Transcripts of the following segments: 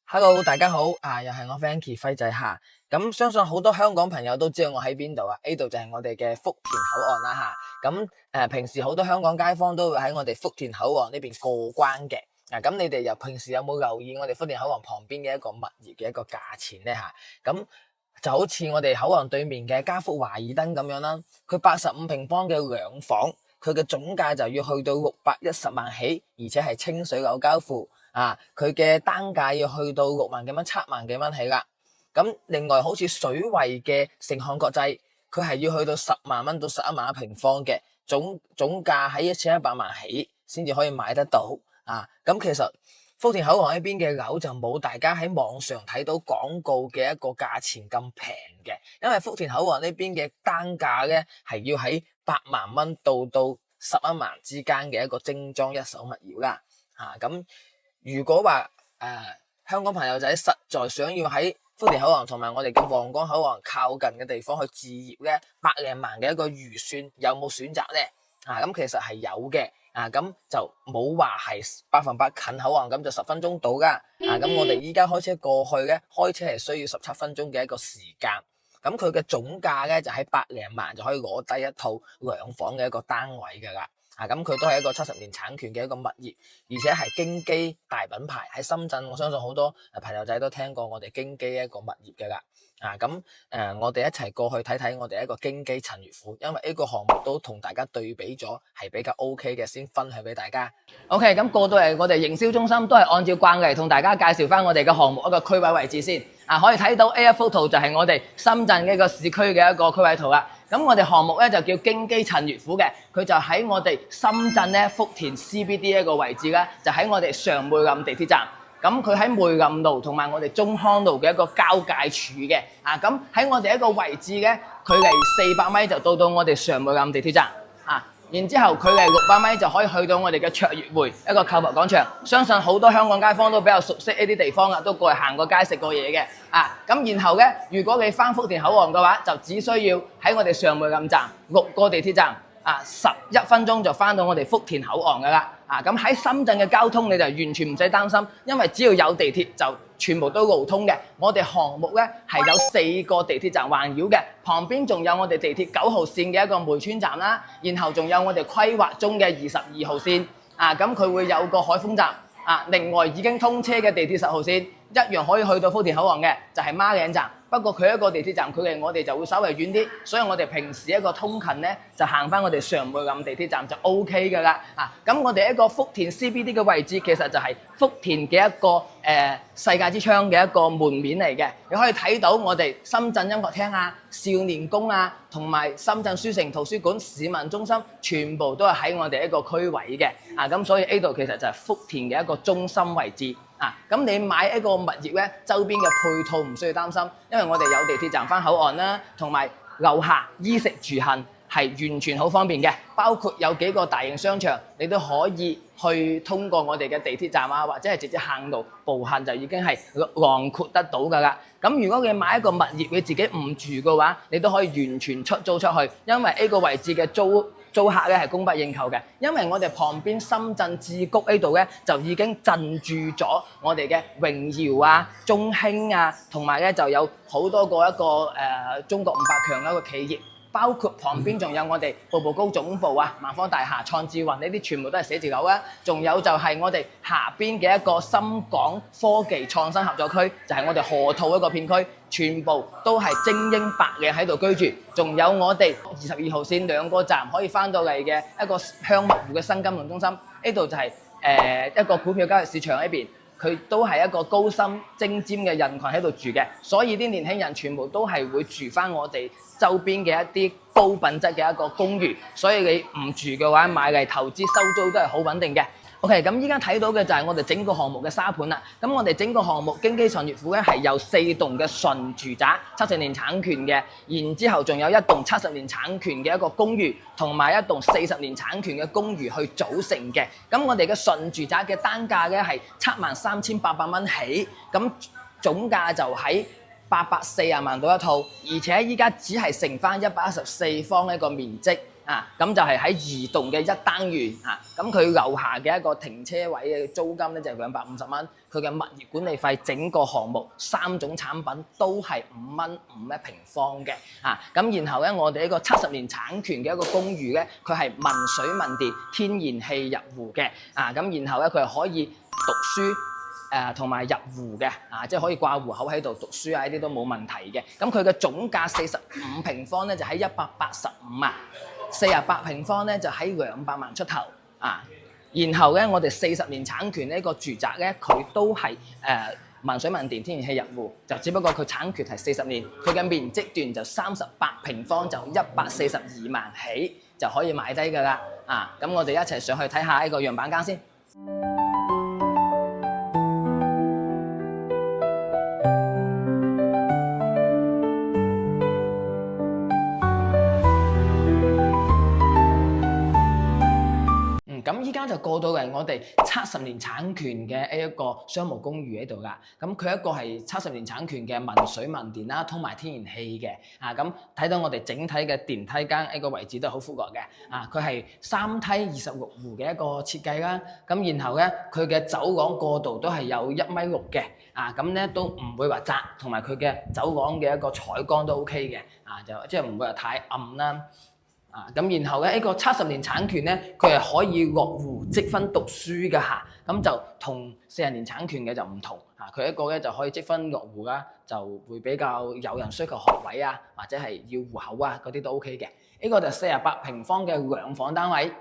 Hello，大家好，又係我 Frankie 輝仔吓。咁相信好多香港朋友都知道我喺邊度啊？呢度就係我哋嘅福田口岸啦吓。咁平時好多香港街坊都會喺我哋福田口岸呢邊過關嘅。咁你哋平時有冇留意我哋福田口岸旁邊嘅一個物業嘅一個價錢呢吓？咁就好似我哋口岸對面嘅嘉福華爾登咁樣啦，佢85平方嘅兩房，佢嘅總價就要去到610萬起，而且係清水樓交付。佢嘅單價要去到6萬幾蚊、7萬幾蚊起啦。咁另外好似水圍嘅盛漢國際，佢係要去到10萬蚊到11萬一平方嘅，總價喺1100萬起先至可以買得到。咁其實福田口岸呢邊嘅樓就冇大家喺網上睇到廣告嘅一個價錢咁平嘅，因為福田口岸呢邊嘅單價咧係要喺8萬蚊到11萬之間嘅一個精裝一手物業啦。咁如果話香港朋友仔實在想要喺福田口岸同埋我哋嘅皇崗口岸靠近嘅地方去置業咧，100零萬嘅一個預算有冇選擇咧？咁其實係有嘅。咁就冇話係100%近口岸，咁就10分鐘到噶。咁我哋依家開車過去咧，開車係需要17分鐘嘅一個時間。咁佢嘅總價咧就喺100零萬就可以攞低一套兩房嘅一個單位噶啦。咁佢都係一個70年產權嘅一個物業，而且係京基大品牌喺深圳，我相信好多朋友仔都聽過我哋京基一個物業嘅啦。我哋一齊過去睇睇我哋一個京基陳悅府，因為呢個項目都同大家對比咗係比較 OK 嘅，先分享俾大家。OK， 咁過到嚟我哋營銷中心都係按照慣例同大家介紹翻我哋嘅項目一個區位位置先。可以睇到 A1 幅圖就係我哋深圳嘅一個市區嘅一個區位圖啦。咁我哋項目咧就叫京基陳悅府嘅，佢就喺我哋深圳咧福田 CBD 一個位置啦，就喺我哋上梅林地鐵站。咁佢喺梅林路同埋我哋中康路嘅一個交界處嘅。咁喺我哋一個位置咧，距離400米就到我哋上梅林地鐵站。然之後距離600米就可以去到我哋嘅卓悅匯一個購物廣場，相信好多香港街坊都比較熟悉呢啲地方啦，都過嚟行過街食過嘢嘅。咁然後咧，如果你返福田口岸嘅話，就只需要喺我哋上梅林站6個地鐵站，11分鐘就返到我哋福田口岸噶啦。咁喺深圳嘅交通你就完全唔使擔心，因為只要有地鐵就全部都路通嘅。我哋項目咧係有4個地鐵站環繞嘅，旁邊仲有我哋地鐵9號線嘅一個梅村站啦，然後仲有我哋規劃中嘅22號線。咁佢會有個海豐站。另外已經通車嘅地鐵10號線一樣可以去到福田口岸嘅，就係孖嶺站。不過佢一個地鐵站距離我哋就會稍微遠啲，所以我哋平時一個通勤咧就行翻我哋上梅林地鐵站就 OK 噶啦。咁我哋一個福田 CBD 嘅位置其實就係福田嘅一個世界之窗嘅一個門面嚟嘅。你可以睇到我哋深圳音樂廳少年宮同埋深圳書城圖書館市民中心全部都係喺我哋一個區位嘅。咁所以呢度其實就係福田嘅一個中心位置。咁你買一個物業咧，周邊嘅配套唔需要擔心，因為我哋有地鐵站返口岸啦，同埋樓下衣食住行係完全好方便嘅，包括有幾個大型商場，你都可以去通過我哋嘅地鐵站或者係直接行路步行就已經係囊括得到㗎啦。咁如果你買一個物業你自己唔住嘅話，你都可以完全出租出去，因為呢個位置嘅租客咧係供不應求嘅，因為我哋旁邊深圳智谷呢度咧就已經鎮住咗我哋嘅榮耀中興同埋咧就有好多個一個中國500強嘅一個企業，包括旁邊仲有我哋步步高總部萬科大廈、創智雲呢啲全部都係寫字樓啦，仲有就係我哋下邊嘅一個深港科技創新合作區，就係我哋河套一個片區，全部都係精英白領喺度居住，仲有我哋22號線2個站可以翻到嚟嘅一個香蜜湖嘅新金融中心，呢度就係一個股票交易市場呢邊，佢都係一個高深精尖嘅人群喺度住嘅，所以啲年輕人全部都係會住翻我哋周邊嘅一啲高品質嘅一個公寓，所以你唔住嘅話買嚟投資收租都係好穩定嘅。OK， 咁依家睇到嘅就係我哋整個項目嘅沙盤啦。咁我哋整個項目京基陳悅府咧係有4棟嘅純住宅，70年產權嘅，然之後仲有一棟70年產權嘅一個公寓，同埋一棟40年產權嘅公寓去組成嘅。咁我哋嘅純住宅嘅單價咧係73,800蚊起，咁總價就喺840萬到一套，而且依家只係剩翻114方一個面積。咁就係喺移動嘅一單元咁佢樓下嘅一個停車位嘅租金咧就係250蚊，佢嘅物業管理費整個項目3種產品都係5蚊5平方嘅咁然後咧我哋呢個70年產權嘅一個公寓咧，佢係民水民電天然氣入戶嘅咁然後咧佢係可以讀書同埋入戶嘅即係可以掛戶口喺度讀書呢啲都冇問題嘅。咁佢嘅總價45平方咧就喺185 48平方咧就喺200萬出頭然後咧我哋40年產權呢個住宅咧佢都係民水民電天然氣入戶，就只不過佢產權係40年，佢嘅面積段就38平方就142萬起就可以買低㗎啦咁我哋一齊上去睇下呢個樣板間先。咁依家就過到嚟我哋70年產權嘅一個商務公寓喺度㗎。咁佢一個係70年產權嘅民水民電啦，通埋天然氣嘅。咁睇到我哋整體嘅電梯間呢個位置都係好闊落嘅。佢係3梯26戶嘅一個設計啦。咁然後咧，佢嘅走廊過道都係有1.6米嘅。咁咧都唔會話窄，同埋佢嘅走廊嘅一個採光都 OK 嘅。就即係唔會話太暗啦。咁然後咧，呢個70年產權咧，佢係可以落戶積分讀書嘅咁就同40年產權嘅就唔同佢一個咧就可以積分落戶啦，就會比較有人需求學位或者係要戶口嗰啲都 OK 嘅。呢個就48平方嘅兩房單位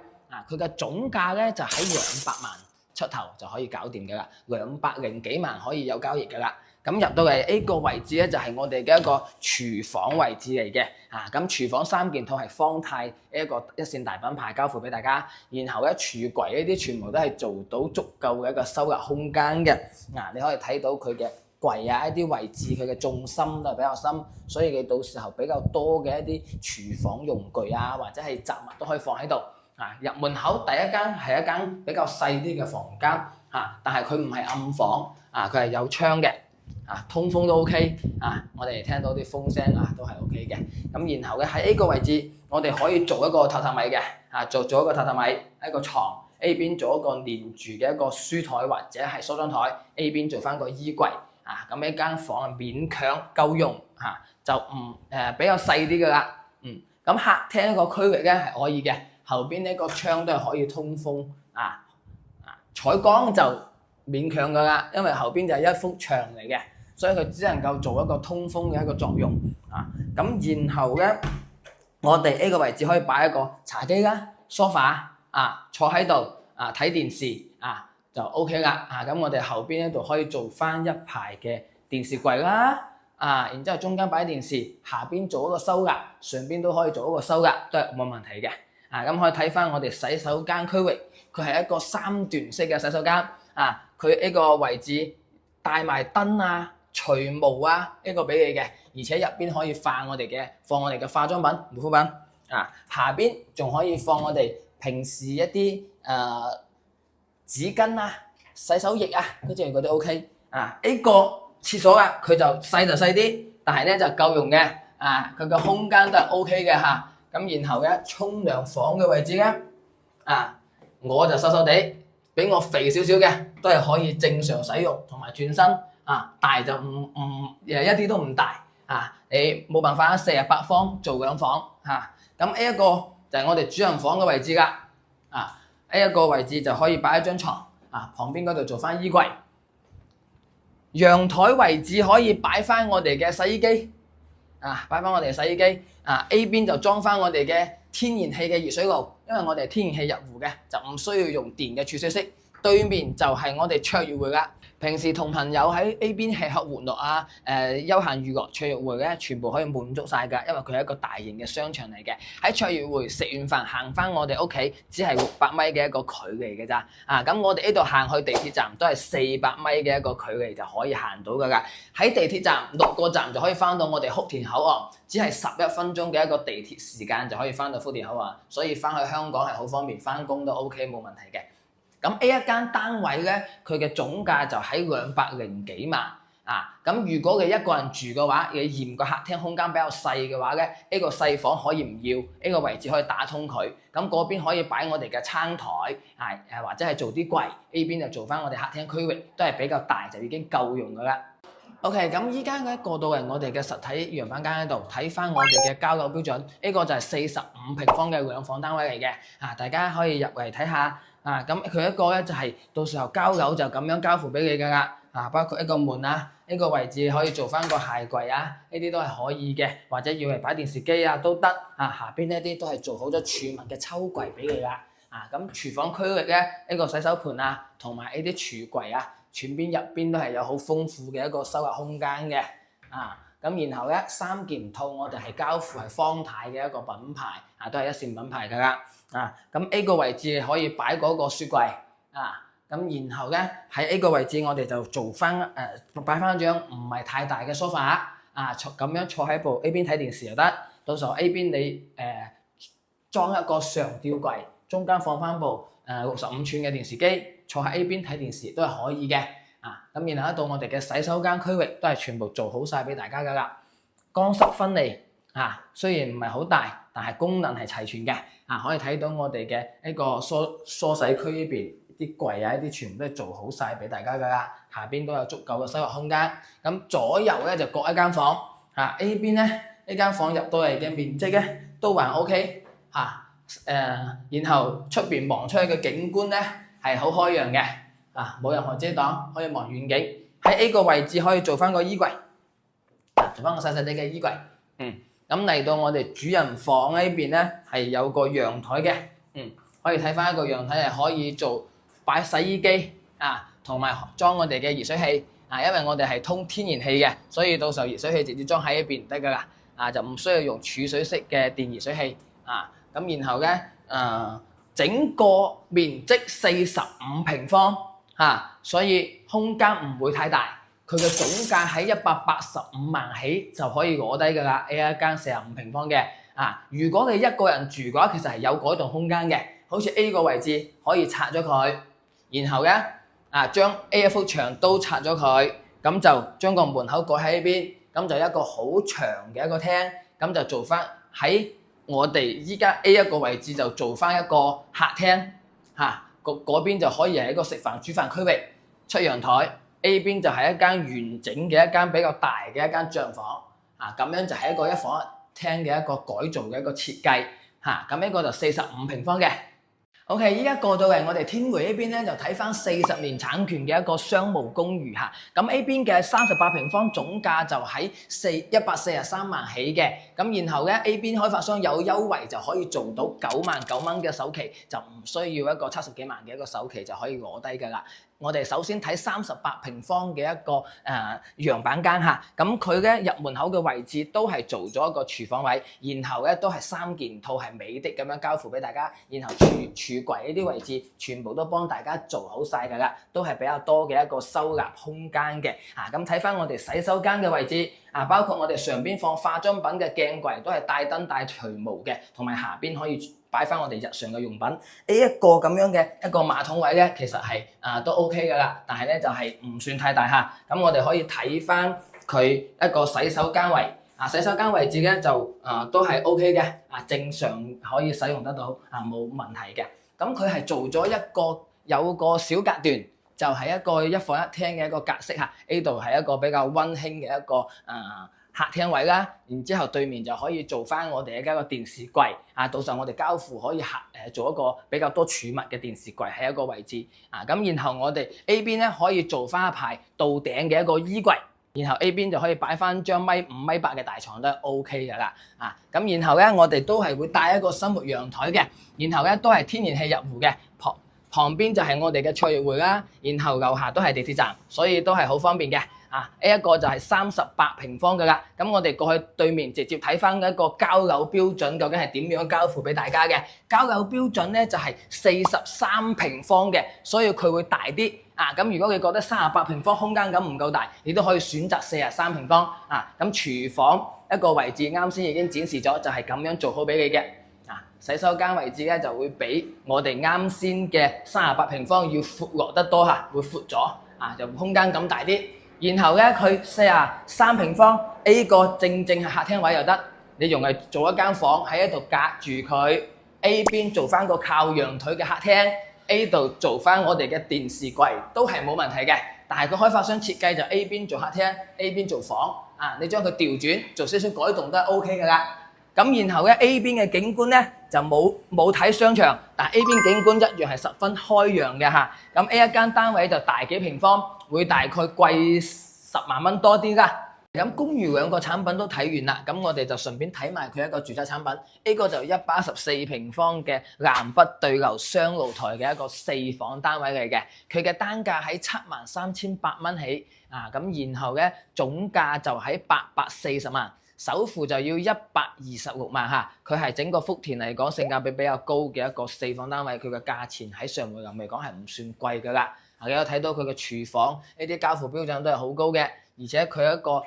佢嘅總價咧就喺200萬出頭就可以搞掂嘅啦，200幾萬可以有交易嘅啦。咁入到嚟呢個位置咧，就係我哋嘅一個廚房位置嚟嘅。咁廚房3件套係方太一個一線大品牌交付俾大家。然後咧櫥櫃呢啲全部都係做到足夠嘅一個收納空間嘅。你可以睇到佢嘅櫃一啲位置，佢嘅重心都係比較深，所以你到時候比較多嘅一啲廚房用具或者係雜物都可以放喺度。入門口第一間係一間比較細啲嘅房間但係佢唔係暗房佢係有窗嘅。通風都 OK 我哋聽到啲風聲都係 OK 嘅。咁然後咧喺呢個位置，我哋可以做一個榻榻米嘅做一個榻榻米，一個床 A 邊做一個連住嘅一個書台或者係梳妝台 A 邊做翻個衣櫃咁呢間房勉強夠用就唔比較細啲㗎啦。咁客廳個區域咧係可以嘅，後邊呢個窗都係可以通風採光就勉強㗎啦，因為後邊就係一幅牆嚟嘅。所以佢只能夠做一個通風嘅一個作用咁然後咧，我哋呢個位置可以擺一個茶几啦、梳化坐喺度睇電視就 OK 啦咁我哋後邊呢度可以做翻一排嘅電視櫃啦然之後中間擺電視，下邊做一個收納，上邊都可以做一個收納，都係冇問題嘅咁可以睇翻我哋洗手間區域，佢係一個3段式嘅洗手間佢呢個位置帶埋燈除毛呢個俾你嘅，而且入邊可以放我哋嘅化妝品、護膚品下邊仲可以放我哋平時一啲紙巾洗手液嗰啲嗰啲 OK 呢個廁所佢就細啲，但係咧就夠用嘅佢個空間都係 OK 嘅咁然後咧沖涼房嘅位置咧我就瘦瘦地，比我肥少少嘅都係可以正常使用同埋轉身。大就一啲都唔大你冇辦法48方做兩房咁呢一個就係我哋主人房嘅位置啦呢一個位置就可以擺一張床旁邊嗰度做翻衣櫃，陽台位置可以擺翻我哋嘅洗衣機擺翻我哋嘅洗衣機A 邊就裝翻我哋嘅天然氣嘅熱水爐，因為我哋係天然氣入戶嘅，就唔需要用電嘅儲水式。對面就係我哋卓越會啦。平時同朋友喺 A 邊吃喝玩樂休閒娛樂，卓越會咧全部可以滿足晒㗎，因為佢係一個大型嘅商場嚟嘅。喺卓越會食完飯行翻我哋屋企，只係600米嘅一個距離嘅咋咁我哋呢度行去地鐵站都係400米嘅一個距離就可以行到㗎啦。喺地鐵站6個站就可以翻到我哋福田口岸，只係11分鐘嘅一個地鐵時間就可以翻到福田口岸，所以翻去香港係好方便，翻工都 OK 冇問題嘅。咁呢一間單位咧，佢嘅總價就喺200幾萬咁如果你一個人住嘅話，你嫌個客廳空間比較細嘅話咧，呢個細房可以唔要，呢個位置可以打通佢，咁嗰邊可以擺我哋嘅餐台，或者係做啲櫃，A 邊就做翻我哋客廳區域，都係比較大，就已經夠用噶啦。OK， 咁依家咧過到嚟我哋嘅實體樣板間喺度，睇翻我哋嘅交樓標準，呢個就係45平方嘅兩房單位嚟嘅，大家可以入嚟睇下，咁佢一個咧就係到時候交樓就咁樣交付俾你噶啦，包括一個門啊，呢個位置可以做翻個鞋櫃啊，呢啲都係可以嘅，或者要嚟擺電視機啊都得，下邊呢啲都係做好咗儲物嘅抽櫃俾你啦，咁廚房區域咧呢個洗手盤啊，同埋呢啲櫥櫃啊。全邊入邊都係有好豐富嘅一個收納空間嘅，咁然後咧3件套我哋係交付係方太嘅一個品牌，都係一線品牌㗎啦，咁 A 個位置可以擺嗰個雪櫃，咁然後咧喺 A 個位置我哋就做翻擺翻張唔係太大嘅梳化，咁樣坐喺部 A 邊睇電視又得，到時候 A 邊你裝一個上吊櫃，中間放翻部65寸嘅電視機。坐喺 A 邊睇電視都係可以嘅，咁然後到我哋嘅洗手間區域都係全部做好晒俾大家㗎啦，乾濕分離，雖然唔係好大，但係功能係齊全嘅，可以睇到我哋嘅一個梳洗區呢邊啲櫃呢啲全部都係做好晒俾大家㗎啦，下邊都有足夠嘅收納空間，咁左右咧就各一間房，A 邊咧呢間房入到嚟嘅面積咧都還 OK，然後出邊望出去嘅景觀咧，係好開揚嘅，冇任何遮擋，可以望遠景。喺 A 個位置可以做翻個衣櫃，做翻個細細啲嘅衣櫃。咁嚟到我哋主人房呢邊咧，係有個陽台嘅，可以睇翻一個陽台係可以做擺洗衣機，同埋裝我哋嘅熱水器，因為我哋係通天然氣嘅，所以到時候熱水器直接裝喺呢邊得㗎啦，就唔需要用儲水式嘅電熱水器，咁然後咧整個面積45平方，所以空間唔會太大。佢嘅總價喺185萬起就可以攞低㗎啦。呢一間45平方嘅，如果你一個人住嘅話，其實係有改動空間嘅。好似 A 個位置可以拆咗佢，然後咧將 A 一幅牆都拆咗佢，咁就將個門口改喺呢邊，咁就一個好長嘅一個廳，咁就做翻喺我哋依家 A 一個位置就做翻一個客廳，嗰邊就可以係一個食飯煮飯區域，出陽台。A 邊就係一間完整嘅一間比較大嘅一間帳房，咁樣就係一個一房一廳嘅一個改造嘅一個設計，咁呢個就45平方嘅。OK， 依家過到嚟我哋天匯呢邊咧，就睇翻40年產權嘅一個商務公寓嚇。咁 A 邊嘅38平方總價就喺143萬起嘅。咁然後咧 A 邊開發商有優惠就可以做到99,000蚊嘅首期，就唔需要一個70幾萬嘅一個首期就可以攞低㗎啦。我哋首先睇38平方嘅一個樣板間嚇，咁佢咧入門口嘅位置都係做咗一個廚房位，然後咧都係3件套係美的咁樣交付俾大家，然後櫥櫃呢啲位置全部都幫大家做好晒㗎啦，都係比較多嘅一個收納空間嘅。咁睇翻我哋洗手間嘅位置，包括我哋上邊放化妝品嘅鏡櫃都係帶燈帶除毛嘅，同埋下邊可以擺翻我哋日常嘅用品。呢一個咁樣嘅一個馬桶位咧，其實係都 OK 㗎啦，但係咧就係唔算太大嚇。咁我哋可以睇翻佢一個洗手間位，洗手間位置咧就都係 OK 嘅，正常可以使用得到，冇問題嘅。咁佢係做咗有個小隔斷，就係一個一房一廳嘅一個格式嚇。呢度係一個比較温馨嘅一個客廳位啦，然之後對面就可以做翻我哋一個電視櫃，到時候我哋交付可以做一個比較多儲物嘅電視櫃喺一個位置，咁然後我哋 A 邊咧可以做翻一排到頂嘅一個衣櫃，然後 A 邊就可以擺翻張5米8嘅大床都係 OK 㗎啦，咁然後咧我哋都係會帶一個生活陽台嘅，然後咧都係天然氣入戶嘅，旁邊就係我哋嘅菜業會啦，然後樓下都係地鐵站，所以都係好方便嘅。呢一個就係38平方㗎啦，咁我哋過去對面直接睇翻一個交樓標準，究竟係點樣交付俾大家嘅？交樓標準咧就係43平方嘅，所以佢會大啲。咁如果你覺得38平方空間感唔夠大，你都可以選擇43平方。咁廚房一個位置啱先已經展示咗，就係咁樣做好俾你嘅。洗手間位置咧就會比我哋啱先嘅38平方要闊落得多嚇，會闊咗，就空間感大啲。然後咧佢43平方 A 個正係客廳位又得，你用嚟做一間房喺度隔住佢 A 邊做翻個靠陽台嘅客廳 ，A 度做翻我哋嘅電視櫃都係冇問題嘅。但係個開發商設計就 A 邊做客廳 ，A 邊做房啊！你將佢調轉做少少改動都係 OK 㗎啦。咁然後咧 A 邊嘅景觀咧就冇睇商場，但 A 邊景觀一樣係十分開揚嘅嚇。咁 A 一間單位就大幾平方，會大概貴10萬蚊多啲㗎。咁公寓兩個產品都睇完啦，咁我哋就順便睇埋佢一個住宅產品。A 個就114平方嘅南北對流雙露台嘅一個4房單位嚟嘅，佢嘅單價喺73,800蚊起啊，咁然後咧總價就喺840萬。首付就要126萬嚇，佢係整個福田嚟講性價比比較高嘅一個4房單位，佢嘅價錢喺上回嚟講係唔算貴㗎啦。你有睇到佢嘅廚房呢啲交付標準都係好高嘅，而且佢一個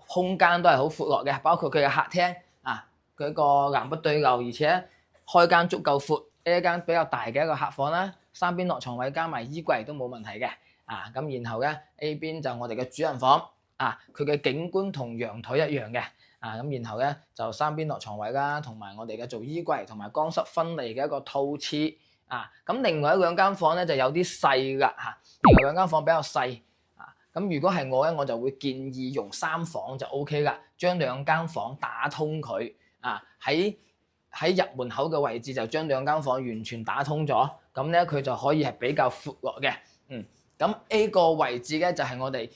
空間都係好闊落嘅，包括佢嘅客廳啊，佢個南北對流，而且開間足夠闊，呢一間比較大嘅一個客房啦，3邊落床位加埋衣櫃都冇問題嘅啊。咁然後咧 A 邊就我哋嘅主人房啊，佢嘅景觀同陽台一樣嘅。啊，咁然後咧就3邊落床位啦，同埋我哋嘅做衣櫃同埋乾濕分離嘅一個套廁啊。咁另外兩間房咧就有啲細㗎嚇，另外兩間房比較細啊。咁如果係我咧，我就會建議用3房就 OK 啦，將兩間房打通佢啊，喺入門口嘅位置就將兩間房完全打通咗，咁咧佢就可以係比較闊落嘅。咁 A 個位置咧就係我哋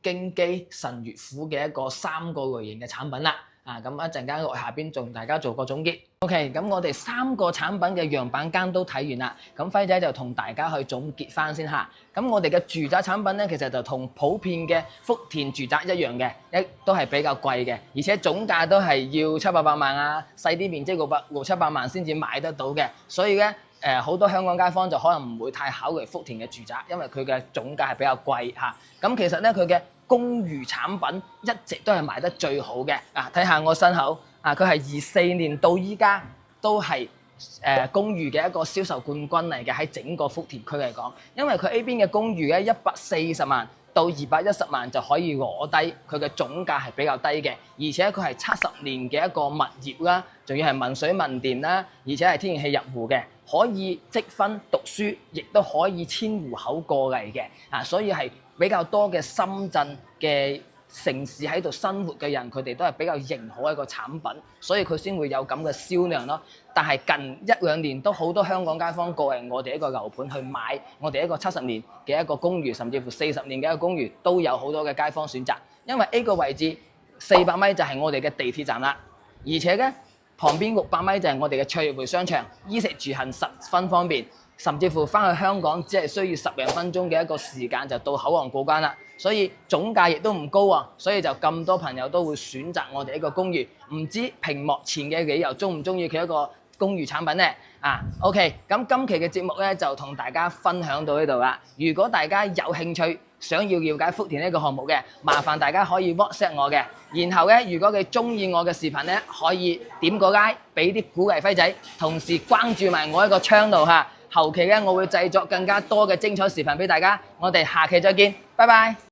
京基神悅府嘅一個3個類型嘅產品啦。咁一陣間我下邊同大家做個總結。OK， 咁我哋3個產品嘅樣板間都睇完啦。咁輝仔就同大家去總結翻先嚇。咁我哋嘅住宅產品咧，其實就同普遍嘅福田住宅一樣嘅，都係比較貴嘅，而且總價都係要700-800萬啊，細啲面積600-700萬先至買得到嘅。所以咧好多香港街坊就可能唔會太考慮福田嘅住宅，因為佢嘅總價係比較貴嚇。咁其實咧佢嘅公寓產品一直都係賣得最好嘅。睇下我身口佢係24年到依家都係公寓嘅一個銷售冠軍嚟嘅，喺整個福田區嚟講，因為佢 A 邊嘅公寓咧140萬到210萬就可以攞低，佢嘅總價係比較低嘅，而且佢係70年嘅一個物業啦，仲要係民水民電啦，而且係天然氣入戶嘅，可以積分讀書，亦都可以遷戶口過嚟嘅，所以係比較多嘅深圳嘅城市喺度生活嘅人，佢哋都係比較認可一個產品，所以佢先會有咁嘅銷量咯。但係近1-2年都好多香港街坊過嚟我哋一個樓盤去買我哋一個70年嘅一個公寓，甚至乎40年嘅一個公寓，都有好多嘅街坊選擇。因為 A 個位置400米就係我哋嘅地鐵站啦，而且咧旁邊600米就係我哋嘅卓悅匯商場，衣食住行十分方便。甚至乎翻去香港只係需要10零分鐘嘅一個時間就到口岸過關啦，所以總價亦都唔高啊，所以就咁多朋友都會選擇我哋一個公寓。唔知屏幕前嘅理由中唔中意佢一個公寓產品呢？OK， 咁今期嘅節目咧就同大家分享到呢度啦。如果大家有興趣想要了解福田呢個項目嘅，麻煩大家可以 WhatsApp 我嘅。然後咧，如果你中意我嘅視頻咧，可以點個 like， 俾啲鼓勵輝仔，同時關注埋我一個 channel 嚇。後期咧，我會製作更加多嘅精彩視頻俾大家。我哋下期再見，拜拜。